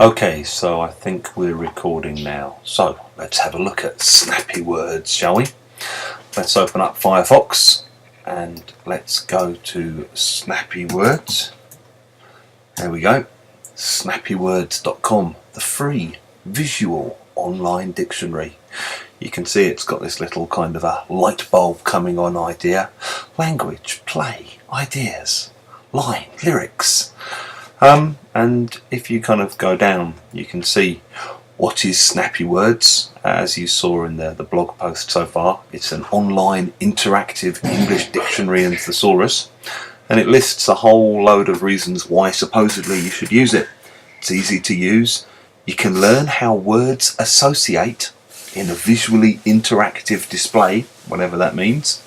Okay, so I think we're recording now. So let's have a look at Snappy Words, shall we? Let's open up Firefox and let's go to Snappy Words. There we go. Snappywords.com, the free visual online dictionary. You can see it's got this little kind of a light bulb coming on idea. Language, play, ideas, line, lyrics. And if you kind of go down, you can see what is Snappy Words. As you saw in the blog post so far, it's an online interactive English dictionary and thesaurus, and it lists a whole load of reasons why supposedly you should use it. It's easy to use. You can learn how words associate in a visually interactive display, whatever that means.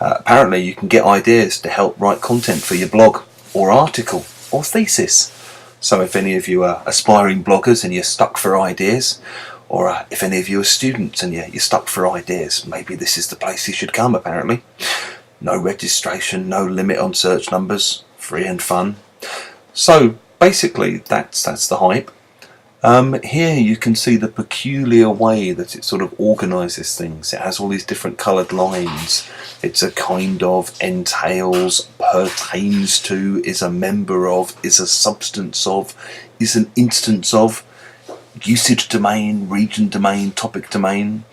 Apparently you can get ideas to help write content for your blog or article or thesis. So if any of you are aspiring bloggers and you're stuck for ideas, or if any of you are students and you're stuck for ideas, maybe this is the place you should come. Apparently no registration, no limit on search numbers, free and fun. So basically that's the hype. Here you can see the peculiar way that it sort of organises things. It has all these different coloured lines. It's a kind of, entails, pertains to, is a member of, is a substance of, is an instance of, usage domain, region domain, topic domain.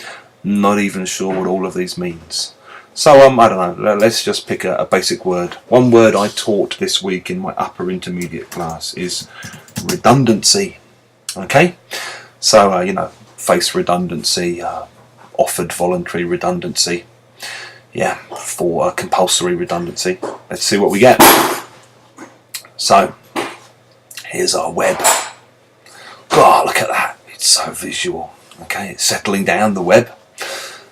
Not even sure what all of these means. So I don't know, let's just pick a basic word. One word I taught this week in my upper intermediate class is redundancy. Okay, so face redundancy, offered voluntary redundancy, yeah, for compulsory redundancy. Let's see what we get. So here's our web. God, look at that, it's so visual. Okay, it's settling down, the web.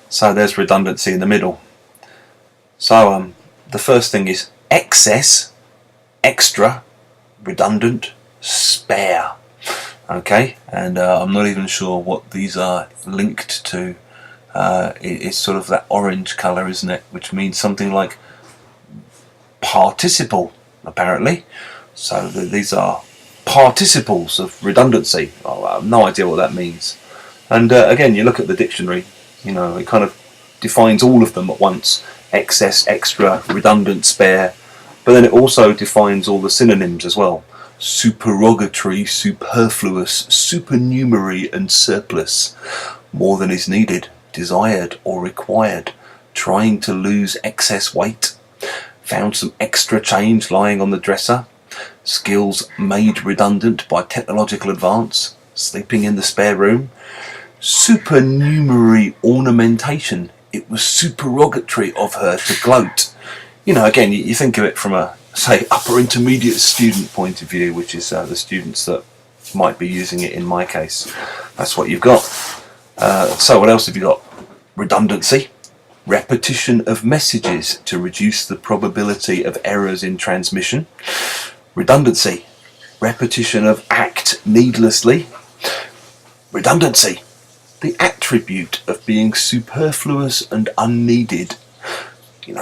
So there's redundancy in the middle. So the first thing is excess, extra, redundant, spare. Okay, and I'm not even sure what these are linked to. It's sort of that orange colour, isn't it? Which means something like participle, apparently. So these are participles of redundancy. Oh, I have no idea what that means. And again, you look at the dictionary, it kind of defines all of them at once. Excess, extra, redundant, spare. But then it also defines all the synonyms as well. Supererogatory, superfluous, supernumerary and surplus. More than is needed, desired or required. Trying to lose excess weight. Found some extra change lying on the dresser. Skills made redundant by technological advance. Sleeping in the spare room. Supernumerary ornamentation. It was supererogatory of her to gloat. Again, you think of it from a, say, upper intermediate student point of view, which is the students that might be using it in my case. That's what you've got. So what else have you got? Redundancy. Repetition of messages to reduce the probability of errors in transmission. Redundancy. Repetition of act needlessly. Redundancy. The attribute of being superfluous and unneeded.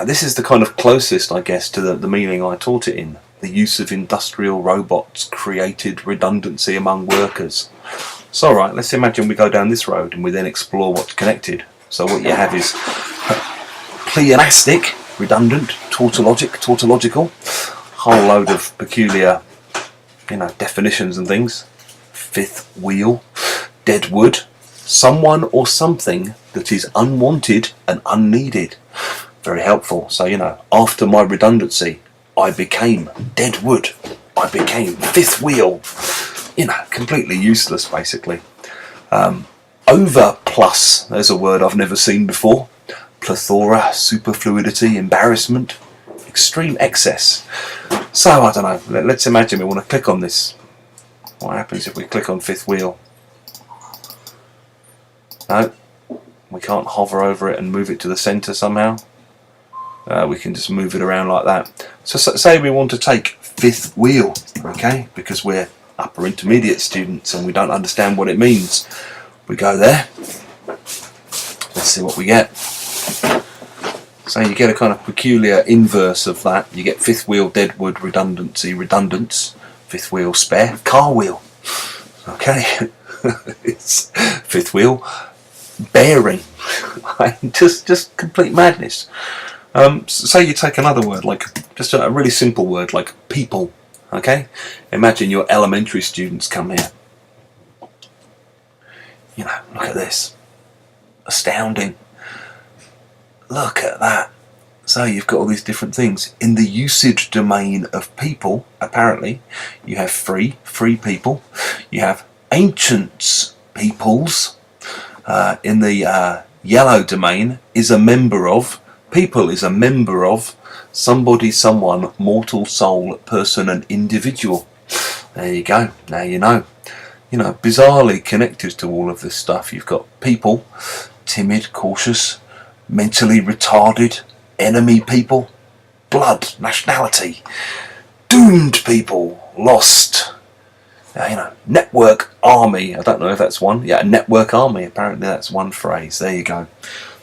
This is the kind of closest, I guess, to the meaning I taught it in. The use of industrial robots created redundancy among workers. So alright, let's imagine we go down this road and we then explore what's connected. So what you have is pleonastic, redundant, tautological, whole load of peculiar, definitions and things. Fifth wheel, dead wood, someone or something that is unwanted and unneeded. Very helpful. So after my redundancy I became dead wood, I became fifth wheel, completely useless basically. Overplus, there's a word I've never seen before. Plethora, superfluidity, embarrassment, extreme excess. So I don't know, let's imagine we want to click on this. What happens if we click on fifth wheel? No, we can't hover over it and move it to the centre somehow. We can just move it around like that. So say we want to take fifth wheel, okay, because we're upper intermediate students and we don't understand what it means. We go there, let's see what we get. So you get a kind of peculiar inverse of that. You get fifth wheel, dead wood, redundancy, redundance, fifth wheel, spare, car wheel. Okay, it's fifth wheel, bearing, just complete madness. Say you take another word, like just a really simple word like people. Okay, imagine your elementary students come here. You know, look at this, astounding. Look at that. So you've got all these different things. In the usage domain of people, apparently, you have free people. You have ancients, peoples. In the yellow domain is a member of. People is a member of. Somebody, someone, mortal, soul, person, and individual. There you go. Now you know. You know, bizarrely connected to all of this stuff, you've got people, timid, cautious, mentally retarded, enemy people, blood, nationality, doomed people, lost, you know, network army. I don't know if that's one. Yeah, network army. Apparently that's one phrase. There you go.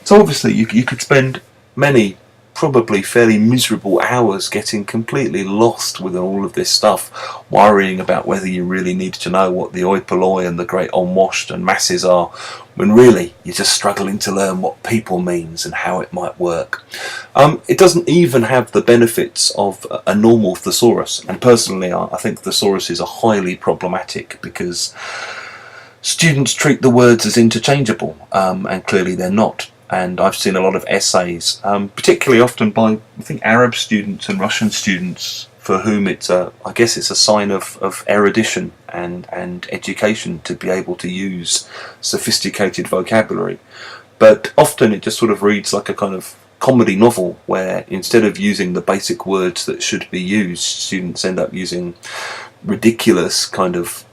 So obviously you could spend many, probably fairly miserable hours getting completely lost with all of this stuff, worrying about whether you really need to know what the oi polloi and the great unwashed and masses are, when really you're just struggling to learn what people means and how it might work. It doesn't even have the benefits of a normal thesaurus, and personally I think thesauruses are highly problematic because students treat the words as interchangeable, and clearly they're not. And I've seen a lot of essays, particularly often by, I think, Arab students and Russian students, for whom it's I guess it's a sign of erudition and education to be able to use sophisticated vocabulary. But often it just sort of reads like a kind of comedy novel, where instead of using the basic words that should be used, students end up using ridiculous kind of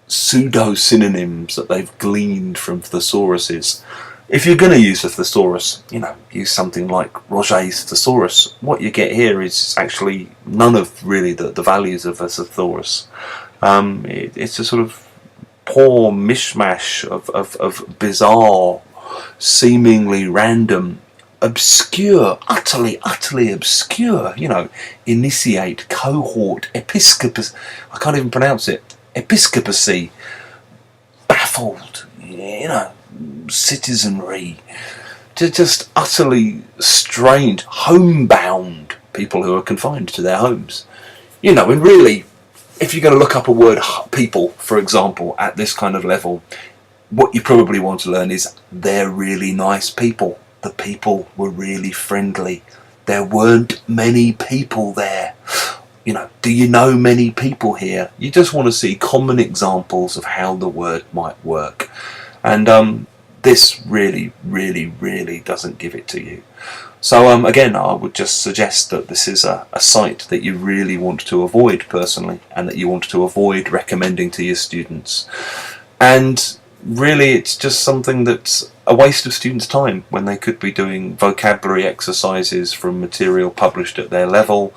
pseudo-synonyms that they've gleaned from thesauruses. If you're going to use a thesaurus, you know, use something like Roget's thesaurus. What you get here is actually none of really the values of a thesaurus. It's a sort of poor mishmash of bizarre, seemingly random, obscure, utterly obscure, you know, initiate, cohort, episcopus, I can't even pronounce it, episcopacy, baffled, you know, citizenry, to just utterly strange, homebound people who are confined to their homes. You know, and really, if you're going to look up a word people, for example, at this kind of level, what you probably want to learn is they're really nice people. The people were really friendly. There weren't many people there. You know, do you know many people here? You just want to see common examples of how the word might work. And this really doesn't give it to you. So again, I would just suggest that this is a site that you really want to avoid personally, and that you want to avoid recommending to your students. And really, it's just something that's a waste of students' time when they could be doing vocabulary exercises from material published at their level,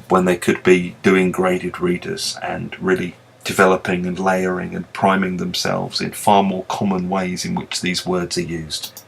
when they could be doing graded readers and really developing and layering and priming themselves in far more common ways in which these words are used.